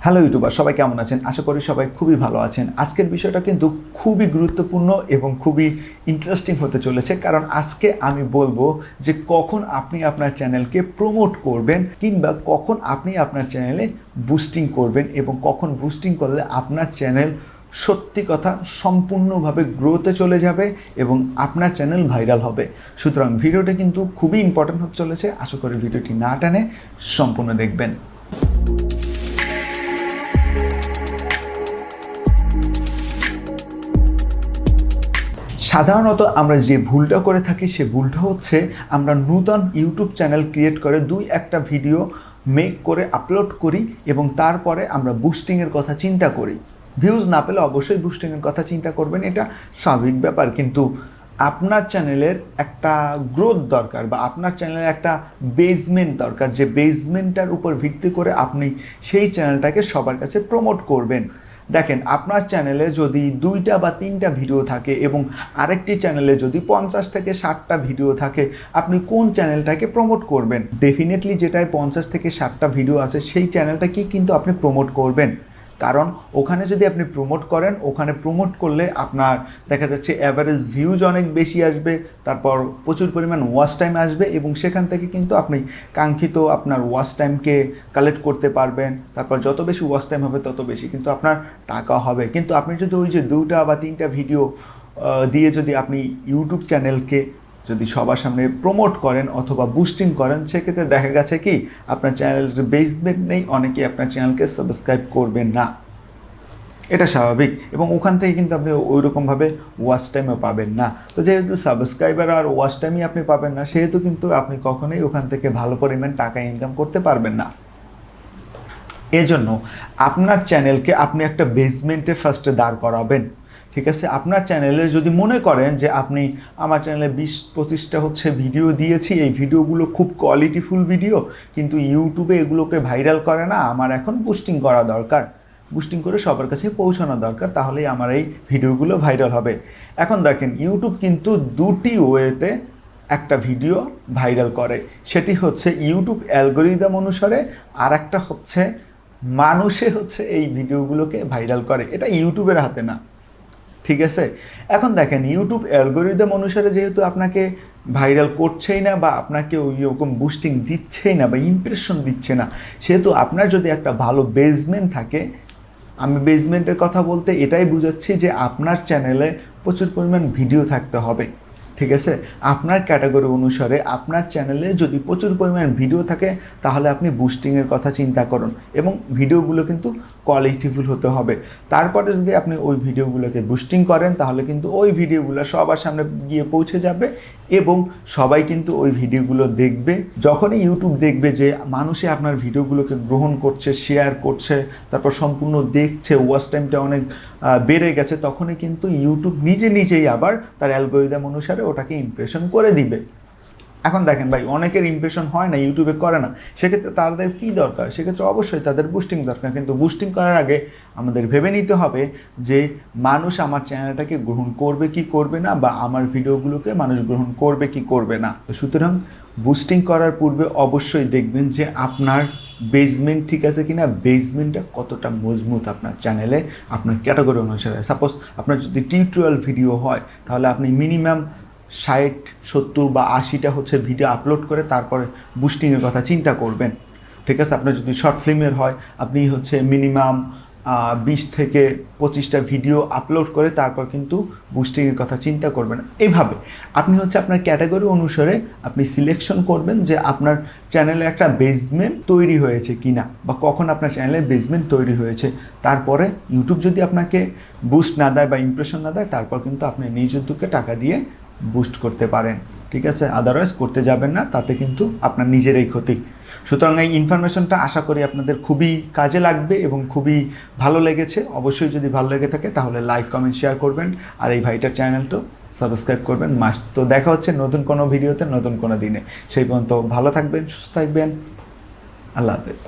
Hello YouTuber, সবাই কেমন আছেন? আশা করি সবাই খুবই ভালো আছেন। আজকের বিষয়টা কিন্তু খুবই গুরুত্বপূর্ণ এবং খুবই ইন্টারেস্টিং হতে চলেছে, কারণ আজকে আমি বলবো যে কখন আপনি আপনার চ্যানেলকে প্রমোট করবেন কিংবা কখন আপনি আপনার চ্যানেলে বুস্টিং করবেন এবং কখন বুস্টিং করলে আপনার চ্যানেল সত্যি কথা সম্পূর্ণভাবে গ্রোতে চলে যাবে এবং আপনার চ্যানেল ভাইরাল হবে। সুতরাং ভিডিওটা কিন্তু খুবই ইম্পর্ট্যান্ট হতে চলেছে। আশা করি ভিডিওটি না টানে সম্পূর্ণ দেখবেন। সাধারণত আমরা যে ভুলটা করে থাকি সে ভুলটা হচ্ছে আমরা নতুন ইউটিউব চ্যানেল ক্রিয়েট করে একটা ভিডিও মেক করে আপলোড করি এবং তারপরে আমরা বুস্টিংয়ের কথা চিন্তা করি। ভিউজ না পেলে অবশ্যই বুস্টিংয়ের কথা চিন্তা করবেন, এটা স্বাভাবিক ব্যাপার। কিন্তু আপনার চ্যানেলের একটা গ্রোথ দরকার বা আপনার চ্যানেলের একটা বেসমেন্ট দরকার, যে বেসমেন্টটার উপর ভিত্তি করে আপনি সেই চ্যানেলটাকে সবার কাছে প্রমোট করবেন। দেখেন, আপনার চ্যানেলে যদি 2টা বা 3টা ভিডিও থাকে এবং আরেকটি চ্যানেলে যদি 50 থেকে 60টা ভিডিও থাকে, আপনি কোন চ্যানেলটাকে প্রমোট করবেন? ডেফিনেটলি যেটায় 50 থেকে 60টা ভিডিও আছে সেই চ্যানেলটাকেই কিন্তু আপনি প্রমোট করবেন। কারণ ওখানে যদি আপনি প্রমোট করেন, ওখানে প্রমোট করলে আপনার দেখা যাচ্ছে অ্যাভারেজ ভিউজ অনেক বেশি আসবে, তারপর প্রচুর পরিমাণ ওয়াচ টাইম আসবে এবং সেখান থেকে কিন্তু আপনি কাঙ্ক্ষিত আপনার ওয়াচ টাইমকে কালেক্ট করতে পারবেন। তারপর যত বেশি ওয়াচ টাইম হবে তত বেশি কিন্তু আপনার টাকা হবে। কিন্তু আপনি যদি ওই যে 2টা বা 3টা ভিডিও দিয়ে যদি আপনি ইউটিউব চ্যানেলকে যদি সবার সামনে প্রমোট করেন অথবা বুস্টিং করেন, সেক্ষেত্রে দেখা গেছে কি আপনার চ্যানেলের বেসমেন্ট নেই, অনেকেই আপনার চ্যানেলকে সাবস্ক্রাইব করবেন না, এটা স্বাভাবিক। এবং ওখান থেকে কিন্তু আপনি ওই রকমভাবে ওয়াচ টাইমও পাবেন না। তো যেহেতু সাবস্ক্রাইবার আর ওয়াচ টাইমই আপনি পাবেন না, সেহেতু কিন্তু আপনি কখনোই ওখান থেকে ভালো পরিমাণ টাকা ইনকাম করতে পারবেন না। এজন্য আপনার চ্যানেলকে আপনি একটা বেসমেন্টে ফার্স্টে দাঁড় করাবেন। ঠিক আছে, আপনার চ্যানেলে যদি মনে করেন যে আপনি আমার চ্যানেলে 20-25টা ভিডিও দিয়েছি, এই ভিডিওগুলো খুব কোয়ালিটিফুল ভিডিও, কিন্তু ইউটিউবে এগুলোকে ভাইরাল করে না, আমার এখন বুস্টিং করা দরকার, বুস্টিং করে সবার কাছে পৌঁছানো দরকার, তাহলেই আমার এই ভিডিওগুলো ভাইরাল হবে। এখন দেখেন, ইউটিউব কিন্তু 2টি ওয়েতে একটা ভিডিও ভাইরাল করে। সেটি হচ্ছে ইউটিউব অ্যালগরিদম অনুসারে, আর একটা হচ্ছে মানুষে এই ভিডিওগুলোকে ভাইরাল করে। এটা ইউটিউবের হাতে না, ঠিক আছে? এখন দেখেন, ইউটিউব অ্যালগরিদম অনুসারে যেহেতু আপনাকে ভাইরাল করছেই না বা আপনাকে ওই রকম বুস্টিং দিচ্ছেই না বা ইমপ্রেশন দিচ্ছে না, সেহেতু আপনার যদি একটা ভালো বেসমেন্ট থাকে, আমি বেসমেন্টের কথা বলতে এটাই বুঝাচ্ছি যে আপনার চ্যানেলে প্রচুর পরিমাণ ভিডিও থাকতে হবে। ঠিক আছে, আপনার ক্যাটাগরি অনুসারে আপনার চ্যানেলে যদি প্রচুর পরিমাণ ভিডিও থাকে, তাহলে আপনি বুস্টিংয়ের কথা চিন্তা করুন এবং ভিডিওগুলো কিন্তু কোয়ালিটিফুল হতে হবে। তারপরে যদি আপনি ওই ভিডিওগুলোকে বুস্টিং করেন, তাহলে কিন্তু ওই ভিডিওগুলো সবার সামনে গিয়ে পৌঁছে যাবে এবং সবাই কিন্তু ওই ভিডিওগুলো দেখবে। যখনই ইউটিউব দেখবে যে মানুষে আপনার ভিডিওগুলোকে গ্রহণ করছে, শেয়ার করছে, তারপর সম্পূর্ণ দেখছে, ওয়াচ টাইমটা অনেক বেড়ে গেছে, তখনই কিন্তু ইউটিউব নিজেই আবার তার অ্যালগরিদম অনুসারে ওটাকে ইমপ্রেশন করে দিবে। এখন দেখেন ভাই, অনেকের ইমপ্রেশন হয় না, ইউটিউবে করে না, সেক্ষেত্রে তাদের কী দরকার? সেক্ষেত্রে অবশ্যই তাদের বুস্টিং দরকার। কিন্তু বুস্টিং করার আগে আমাদের ভেবে নিতে হবে যে মানুষ আমার চ্যানেলটাকে গ্রহণ করবে কি করবে না, বা আমার ভিডিওগুলোকে মানুষ গ্রহণ করবে কি করবে না। সুতরাং বুস্টিং করার পূর্বে অবশ্যই দেখবেন যে আপনার বেসমেন্ট ঠিক আছে কিনা, বেসমেন্টটা কতটা মজবুত আপনার চ্যানেলে, আপনার ক্যাটাগরি অনুসারে। সাপোজ আপনার যদি টিউটোরিয়াল ভিডিও হয়, তাহলে আপনি মিনিমাম 60, 70 বা 80টা ভিডিও আপলোড করে তারপরে বুস্টিংয়ের কথা চিন্তা করবেন। ঠিক আছে, আপনার যদি শর্ট ফিল্মের হয়, আপনি মিনিমাম 20 থেকে 25টা ভিডিও আপলোড করে তারপর কিন্তু বুস্টিংয়ের কথা চিন্তা করবেন। এইভাবে আপনি আপনার ক্যাটাগরি অনুসারে আপনি সিলেকশন করবেন যে আপনার চ্যানেলে একটা বেসমেন্ট তৈরি হয়েছে কিনা, বা কখন আপনার চ্যানেলে বেসমেন্ট তৈরি হয়েছে। তারপরে ইউটিউব যদি আপনাকে বুস্ট না দেয় বা ইমপ্রেশন না দেয়, তারপর কিন্তু আপনি নিজ উদ্যোগে টাকা দিয়ে বুস্ট করতে পারেন। ঠিক আছে, আদারওয়াইজ করতে যাবেন না, তাতে কিন্তু আপনার নিজেরই ক্ষতি। সুতরাং এই ইনফরমেশনটা আশা করি আপনাদের খুবই কাজে লাগবে এবং খুবই ভালো লেগেছে। অবশ্যই যদি ভালো লেগে থাকে তাহলে লাইক, কমেন্ট, শেয়ার করবেন আর এই ভাইটার চ্যানেলটা সাবস্ক্রাইব করবেন মাস্ট। তো দেখা হচ্ছে নতুন কোনো ভিডিওতে নতুন কোনো দিনে। সেই পর্যন্ত ভালো থাকবেন, সুস্থ থাকবেন। আল্লাহ হাফেজ।